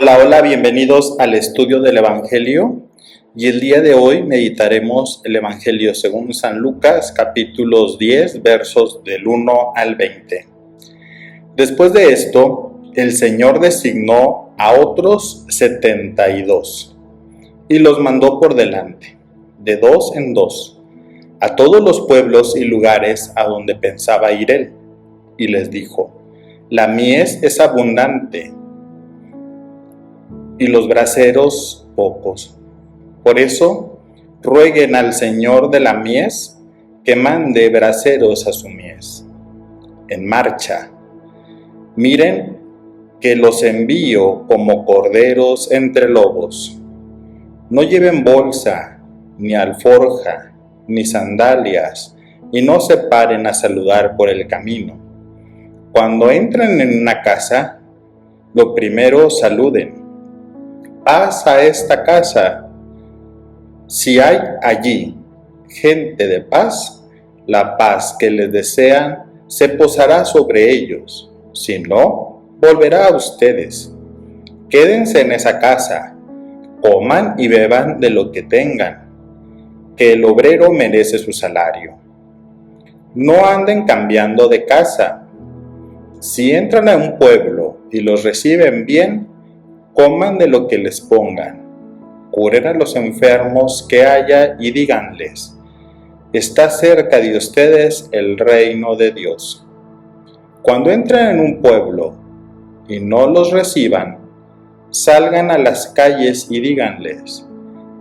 Hola, hola, bienvenidos al estudio del Evangelio y el día de hoy meditaremos el Evangelio según San Lucas, capítulos 10, versos del 1 al 20. Después de esto, el Señor designó a otros 72 y los mandó por delante, de dos en dos, a todos los pueblos y lugares a donde pensaba ir él, y les dijo: la mies es abundante y los braseros pocos. Por eso, rueguen al Señor de la mies que mande braseros a su mies. En marcha. Miren que los envío como corderos entre lobos. No lleven bolsa, ni alforja, ni sandalias, y no se paren a saludar por el camino. Cuando entren en una casa, lo primero saluden: paz a esta casa. Si hay allí gente de paz, la paz que les desean se posará sobre ellos. Si no, volverá a ustedes. Quédense en esa casa, coman y beban de lo que tengan, que el obrero merece su salario. No anden cambiando de casa. Si entran a un pueblo y los reciben bien, coman de lo que les pongan, curen a los enfermos que haya y díganles: está cerca de ustedes el reino de Dios. Cuando entren en un pueblo y no los reciban, salgan a las calles y díganles: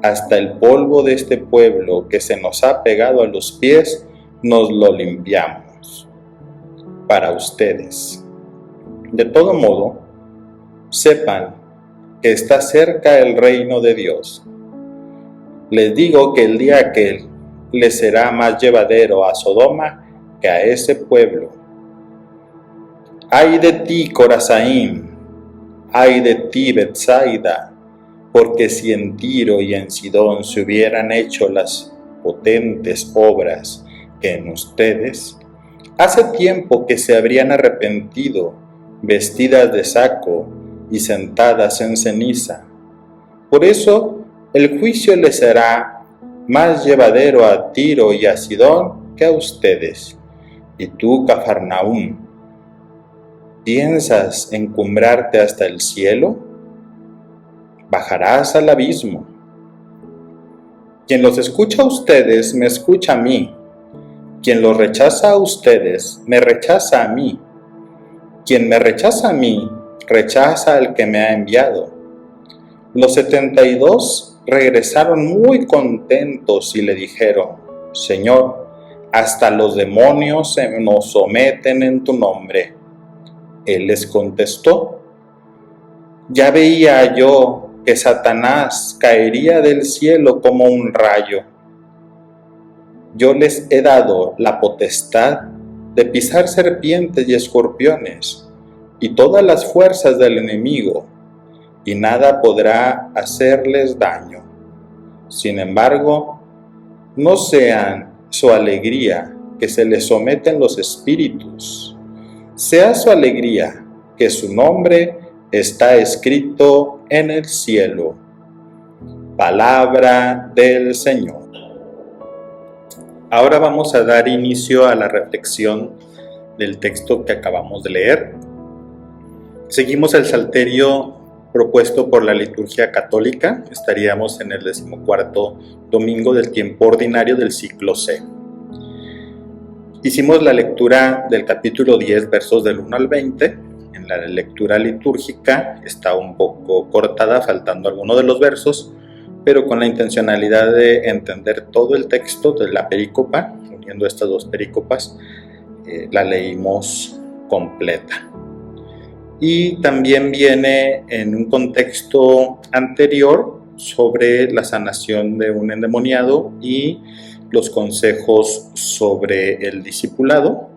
hasta el polvo de este pueblo que se nos ha pegado a los pies, nos lo limpiamos para ustedes. De todo modo, sepan que está cerca el reino de Dios. Les digo que el día aquel les será más llevadero a Sodoma que a ese pueblo. ¡Ay de ti, Corazaín! ¡Ay de ti, Betsaida! Porque si en Tiro y en Sidón se hubieran hecho las potentes obras que en ustedes, hace tiempo que se habrían arrepentido, vestidas de saco y sentadas en ceniza. Por eso el juicio les será más llevadero a Tiro y a Sidón que a ustedes. Y tú, Cafarnaúm, ¿piensas encumbrarte hasta el cielo? Bajarás al abismo. Quien los escucha a ustedes, me escucha a mí. Quien los rechaza a ustedes, me rechaza a mí. Quien me rechaza a mí, rechaza al que me ha enviado. Los 72 regresaron muy contentos y le dijeron: Señor, hasta los demonios se nos someten en tu nombre. Él les contestó: ya veía yo que Satanás caería del cielo como un rayo. Yo les he dado la potestad de pisar serpientes y escorpiones y todas las fuerzas del enemigo, y nada podrá hacerles daño. Sin embargo, no sean su alegría que se les someten los espíritus, sea su alegría que su nombre está escrito en el cielo. Palabra del Señor. Ahora vamos a dar inicio a la reflexión del texto que acabamos de leer. Seguimos el salterio propuesto por la liturgia católica. Estaríamos en el 14º domingo del tiempo ordinario del ciclo C. Hicimos la lectura del capítulo 10, versos del 1 al 20. En la lectura litúrgica está un poco cortada, faltando algunos de los versos, pero con la intencionalidad de entender todo el texto de la perícopa, uniendo estas dos perícopas, la leímos completa. Y también viene en un contexto anterior sobre la sanación de un endemoniado y los consejos sobre el discipulado.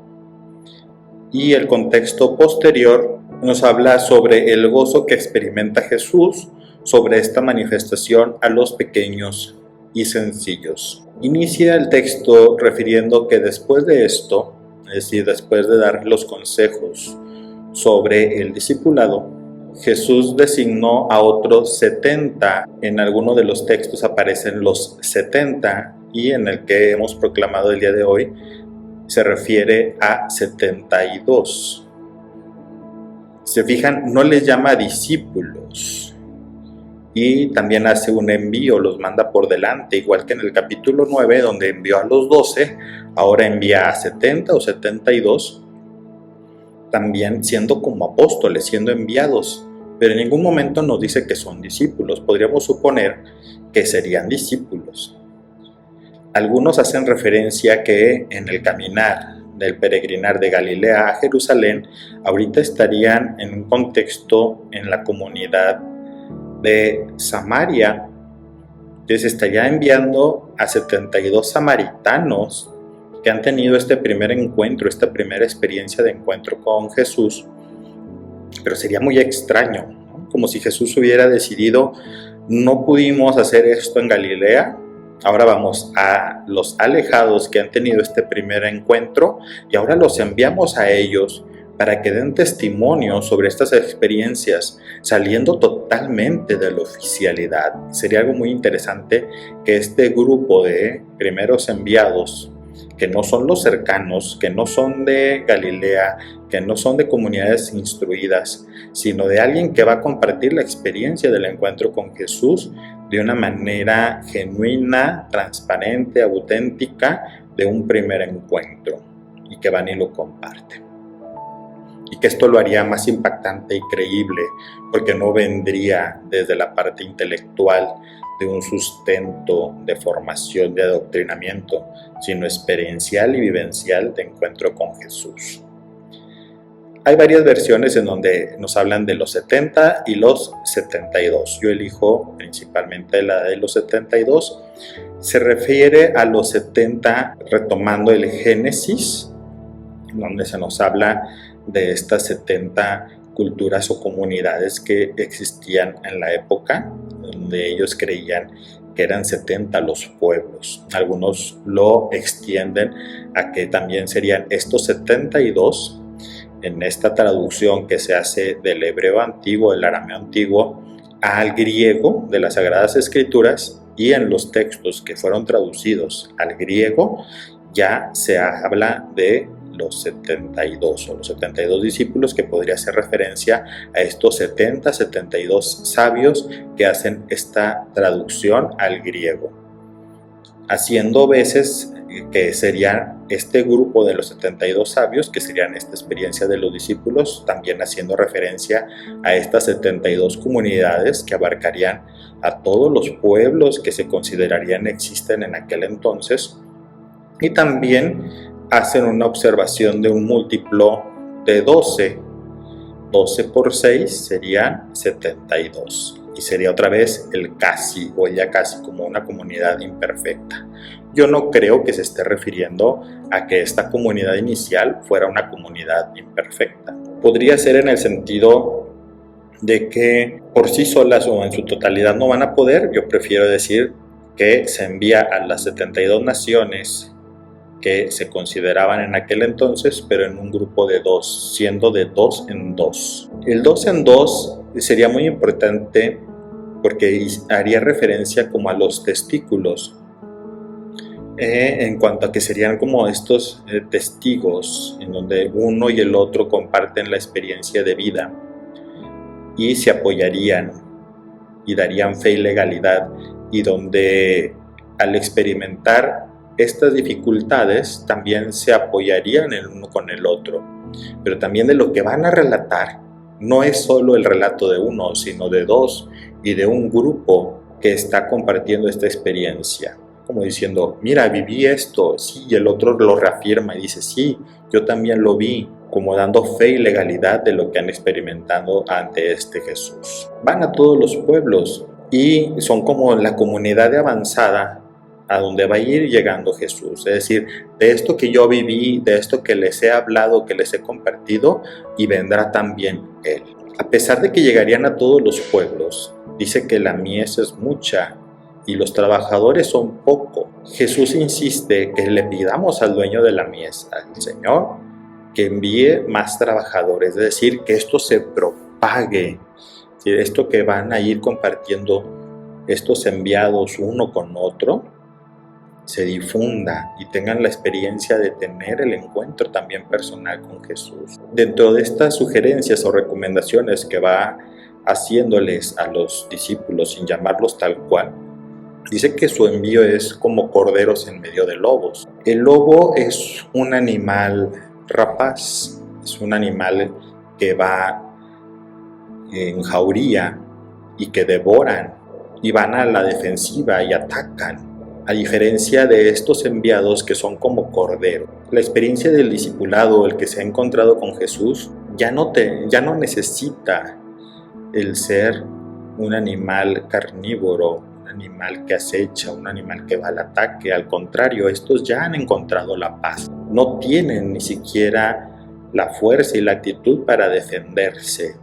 Y el contexto posterior nos habla sobre el gozo que experimenta Jesús sobre esta manifestación a los pequeños y sencillos. Inicia el texto refiriendo que después de esto, es decir, después de dar los consejos sobre el discipulado, Jesús designó a otros 70. En alguno de los textos aparecen los 70 y en el que hemos proclamado el día de hoy se refiere a 72. Se fijan, no les llama discípulos y también hace un envío, los manda por delante, igual que en el capítulo 9 donde envió a los 12, ahora envía a 70 o 72, también siendo como apóstoles, siendo enviados, pero en ningún momento nos dice que son discípulos. Podríamos suponer que serían discípulos. Algunos hacen referencia que en el caminar del peregrinar de Galilea a Jerusalén, ahorita estarían en un contexto en la comunidad de Samaria. Entonces estaría enviando a 72 samaritanos que han tenido este primer encuentro, esta primera experiencia de encuentro con Jesús. Pero sería muy extraño, ¿no? Como si Jesús hubiera decidido, no pudimos hacer esto en Galilea, ahora vamos a los alejados que han tenido este primer encuentro y ahora los enviamos a ellos para que den testimonio sobre estas experiencias, saliendo totalmente de la oficialidad. Sería algo muy interesante que este grupo de primeros enviados, que no son los cercanos, que no son de Galilea, que no son de comunidades instruidas, sino de alguien que va a compartir la experiencia del encuentro con Jesús de una manera genuina, transparente, auténtica, de un primer encuentro, y que van y lo comparten. Y que esto lo haría más impactante y creíble, porque no vendría desde la parte intelectual de un sustento de formación, de adoctrinamiento, sino experiencial y vivencial de encuentro con Jesús. Hay varias versiones en donde nos hablan de los 70 y los 72. Yo elijo principalmente la de los 72. Se refiere a los 70 retomando el Génesis, donde se nos habla de estas 70 culturas o comunidades que existían en la época, donde ellos creían que eran 70 los pueblos. Algunos lo extienden a que también serían estos 72 en esta traducción que se hace del hebreo antiguo, del arameo antiguo, al griego de las Sagradas Escrituras, y en los textos que fueron traducidos al griego ya se habla de los 72 o los 72 discípulos, que podría hacer referencia a estos 70, 72 sabios que hacen esta traducción al griego, haciendo veces que serían este grupo de los 72 sabios, que serían esta experiencia de los discípulos, también haciendo referencia a estas 72 comunidades que abarcarían a todos los pueblos que se considerarían existen en aquel entonces, y también hacen una observación de un múltiplo de 12. 12 por 6 serían 72. Y sería otra vez el casi o ya casi como una comunidad imperfecta. Yo no creo que se esté refiriendo a que esta comunidad inicial fuera una comunidad imperfecta. Podría ser en el sentido de que por sí solas o en su totalidad no van a poder. Yo prefiero decir que se envía a las 72 naciones que se consideraban en aquel entonces, pero en un grupo de 2, siendo de 2 en 2. El 2 en 2 sería muy importante porque haría referencia como a los testículos, en cuanto a que serían como estos testigos en donde uno y el otro comparten la experiencia de vida y se apoyarían y darían fe y legalidad, y donde al experimentar estas dificultades también se apoyarían el uno con el otro, pero también de lo que van a relatar no es solo el relato de uno, sino de dos y de un grupo que está compartiendo esta experiencia, como diciendo, mira, viví esto, sí, y el otro lo reafirma y dice, sí, yo también lo vi, como dando fe y legalidad de lo que han experimentado ante este Jesús. Van a todos los pueblos y son como la comunidad de avanzada a donde va a ir llegando Jesús, es decir, de esto que yo viví, de esto que les he hablado, que les he compartido, y vendrá también Él. A pesar de que llegarían a todos los pueblos, dice que la mies es mucha y los trabajadores son pocos. Jesús insiste que le pidamos al dueño de la mies, al Señor, que envíe más trabajadores, es decir, que esto se propague, Si esto que van a ir compartiendo estos enviados uno con otro, se difunda y tengan la experiencia de tener el encuentro también personal con Jesús. Dentro de estas sugerencias o recomendaciones que va haciéndoles a los discípulos, sin llamarlos tal cual, dice que su envío es como corderos en medio de lobos. El lobo es un animal rapaz, es un animal que va en jauría y que devoran y van a la defensiva y atacan. A diferencia de estos enviados que son como corderos. La experiencia del discipulado, el que se ha encontrado con Jesús, ya no necesita el ser un animal carnívoro, un animal que acecha, un animal que va al ataque. Al contrario, estos ya han encontrado la paz. No tienen ni siquiera la fuerza y la actitud para defenderse,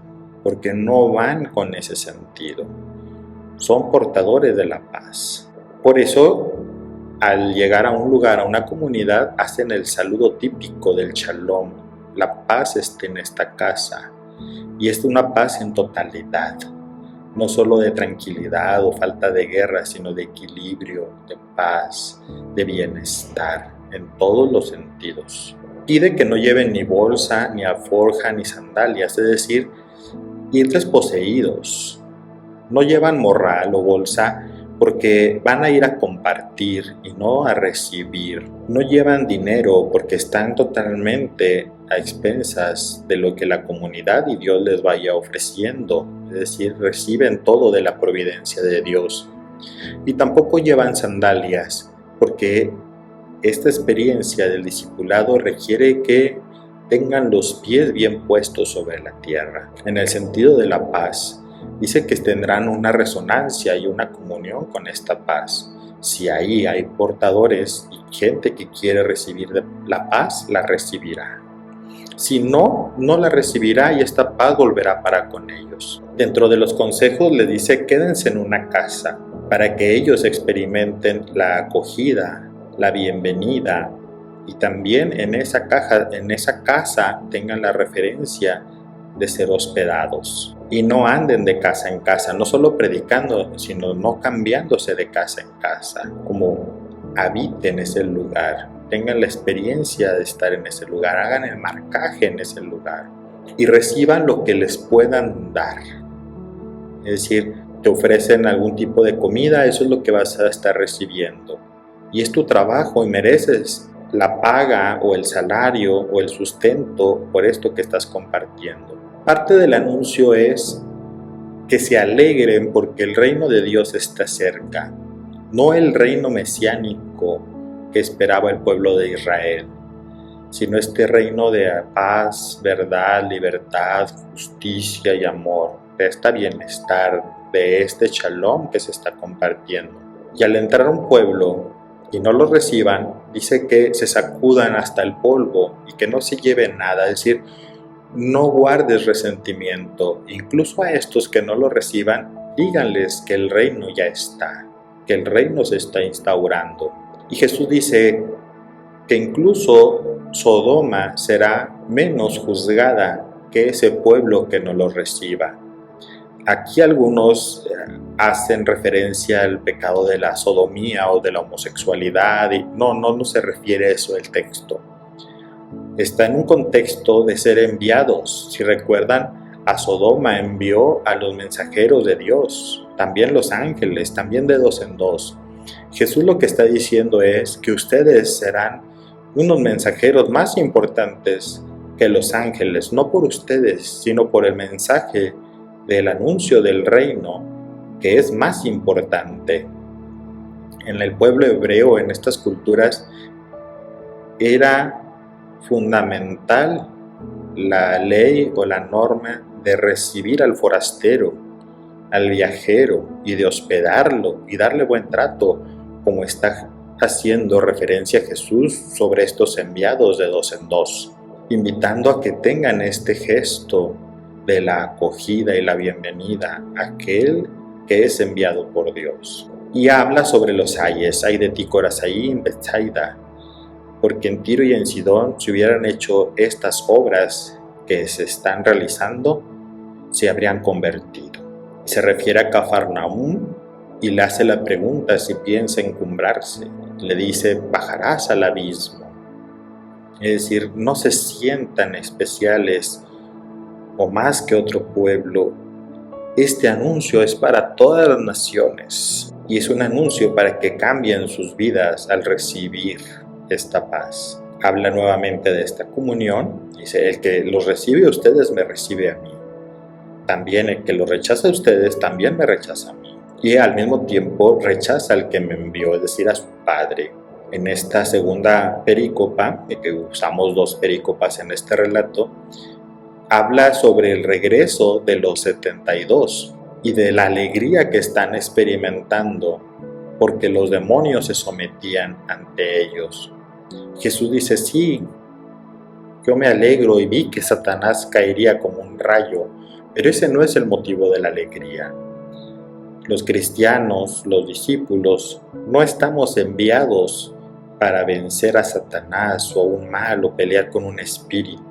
porque no van con ese sentido. Son portadores de la paz. Por eso, al llegar a un lugar, a una comunidad, hacen el saludo típico del Shalom. La paz está en esta casa. Y es una paz en totalidad. No solo de tranquilidad o falta de guerra, sino de equilibrio, de paz, de bienestar, en todos los sentidos. Pide que no lleven ni bolsa, ni alforja, ni sandalias, es decir, ir desposeídos. No llevan morral o bolsa, porque van a ir a compartir y no a recibir. No llevan dinero porque están totalmente a expensas de lo que la comunidad y Dios les vaya ofreciendo, es decir, reciben todo de la providencia de Dios. Y tampoco llevan sandalias, porque esta experiencia del discipulado requiere que tengan los pies bien puestos sobre la tierra. En el sentido de la paz, dice que tendrán una resonancia y una comunión con esta paz. Si ahí hay portadores y gente que quiere recibir la paz, la recibirá. Si no, no la recibirá y esta paz volverá para con ellos. Dentro de los consejos le dice: quédense en una casa para que ellos experimenten la acogida, la bienvenida, y también en esa casa tengan la referencia de ser hospedados. Y no anden de casa en casa, no solo predicando, sino no cambiándose de casa en casa, como habiten ese lugar, tengan la experiencia de estar en ese lugar, hagan el marcaje en ese lugar y reciban lo que les puedan dar. Es decir, te ofrecen algún tipo de comida, eso es lo que vas a estar recibiendo. Y es tu trabajo y mereces la paga o el salario o el sustento por esto que estás compartiendo. Parte del anuncio es que se alegren porque el reino de Dios está cerca, no el reino mesiánico que esperaba el pueblo de Israel, sino este reino de paz, verdad, libertad, justicia y amor, de este bienestar, de este shalom que se está compartiendo. Y al entrar a un pueblo y no lo reciban, dice que se sacudan hasta el polvo y que no se lleven nada, es decir, no guardes resentimiento. Incluso a estos que no lo reciban, díganles que el reino ya está, que el reino se está instaurando. Y Jesús dice que incluso Sodoma será menos juzgada que ese pueblo que no lo reciba. Aquí algunos hacen referencia al pecado de la sodomía o de la homosexualidad, y no se refiere a eso el texto. Está en un contexto de ser enviados. Si recuerdan, a Sodoma envió a los mensajeros de Dios, también los ángeles, también de dos en dos. Jesús lo que está diciendo es que ustedes serán unos mensajeros más importantes que los ángeles, no por ustedes, sino por el mensaje del anuncio del reino, que es más importante. En el pueblo hebreo, en estas culturas, era fundamental la ley o la norma de recibir al forastero, al viajero, y de hospedarlo y darle buen trato, como está haciendo referencia Jesús sobre estos enviados de dos en dos, invitando a que tengan este gesto de la acogida y la bienvenida a aquel que es enviado por Dios. Y habla sobre los ayes: ay de ti Corazín, Betsaida, porque en Tiro y en Sidón, si hubieran hecho estas obras que se están realizando, se habrían convertido. Se refiere a Cafarnaúm y le hace la pregunta si piensa encumbrarse. Le dice, bajarás al abismo. Es decir, no se sientan especiales o más que otro pueblo. Este anuncio es para todas las naciones y es un anuncio para que cambien sus vidas al recibir esta paz. Habla nuevamente de esta comunión. Dice, el que los recibe a ustedes me recibe a mí. También el que los rechaza a ustedes también me rechaza a mí. Y al mismo tiempo rechaza al que me envió, es decir, a su Padre. En esta segunda perícopa, que usamos 2 perícopas en este relato, habla sobre el regreso de los 72 y de la alegría que están experimentando porque los demonios se sometían ante ellos. Jesús dice, sí, yo me alegro y vi que Satanás caería como un rayo, pero ese no es el motivo de la alegría. Los cristianos, los discípulos, no estamos enviados para vencer a Satanás o un mal o pelear con un espíritu,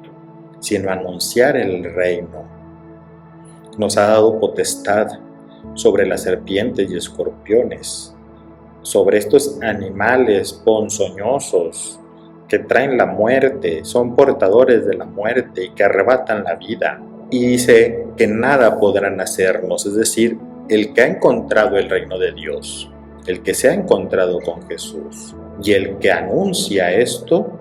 sino anunciar el reino. Nos ha dado potestad sobre las serpientes y escorpiones, sobre estos animales ponzoñosos que traen la muerte, son portadores de la muerte y que arrebatan la vida. Y dice que nada podrán hacernos, es decir, el que ha encontrado el reino de Dios, el que se ha encontrado con Jesús y el que anuncia esto,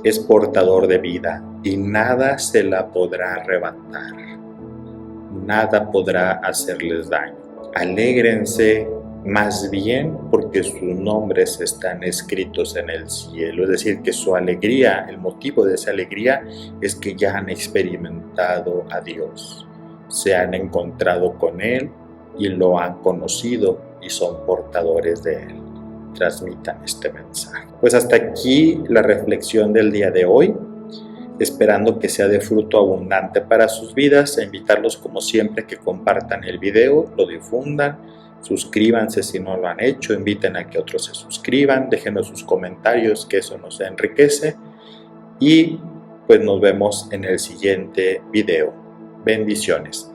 es portador de vida y nada se la podrá arrebatar, nada podrá hacerles daño. Alégrense más bien porque sus nombres están escritos en el cielo, es decir, que su alegría, el motivo de esa alegría es que ya han experimentado a Dios, se han encontrado con Él y lo han conocido y son portadores de Él. Transmitan este mensaje. Pues hasta aquí la reflexión del día de hoy, esperando que sea de fruto abundante para sus vidas, e invitarlos como siempre que compartan el video, lo difundan, suscríbanse si no lo han hecho, inviten a que otros se suscriban, déjenos sus comentarios, que eso nos enriquece, y pues nos vemos en el siguiente video. Bendiciones.